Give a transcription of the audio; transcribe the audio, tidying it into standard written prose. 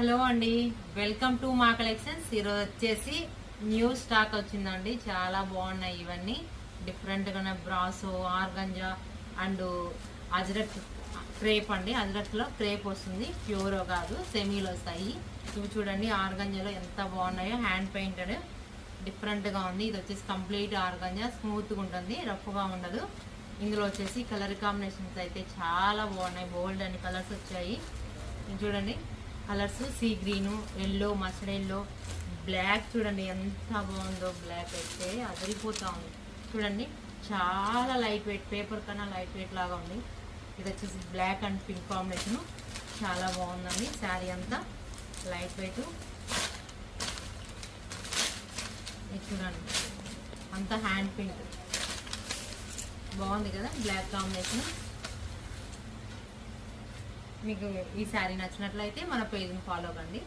Hello అండి, welcome to మా collections. ఈరోజు వచ్చేసి న్యూ స్టాక్ వచ్చిందండి. చాలా బాగున్నాయి. ఇవన్నీ డిఫరెంట్గా brasso, organza and ajrak crepe అండి. అజ్రక్లో క్రేప్ వస్తుంది, ప్యూర్ కాదు, సెమీలో వస్తాయి. ఇవి చూడండి, ఆర్గంజాలో ఎంత బాగున్నాయో. హ్యాండ్ పెయింటెడ్ డిఫరెంట్గా ఉంది. ఇది వచ్చేసి కంప్లీట్ ఆర్గంజా, స్మూత్గా ఉంటుంది, రఫ్గా ఉండదు. ఇందులో వచ్చేసి కలర్ కాంబినేషన్స్ అయితే చాలా బాగున్నాయి. బోల్డ్ అని కలర్స్ వచ్చాయి. ఇది చూడండి, colours sea green, yellow, mustard yellow, black. చూడండి ఎంత బాగుందో. బ్లాక్ అయితే అదిరిపోతా ఉంది. చూడండి చాలా లైట్ వెయిట్, పేపర్ కన్నా లైట్ వెయిట్ లాగా ఉంది. ఇది వచ్చేసి బ్లాక్ అండ్ పింక్ కాంబినేషను, చాలా బాగుందండి. శారీ అంతా లైట్ వెయిట్. ఇది చూడండి అంతా హ్యాండ్ పింక్, బాగుంది కదా బ్లాక్ కాంబినేషన్. మీకు ఈ శారీ నచ్చినట్లయితే మన పేజ్ని ఫాలో కండి.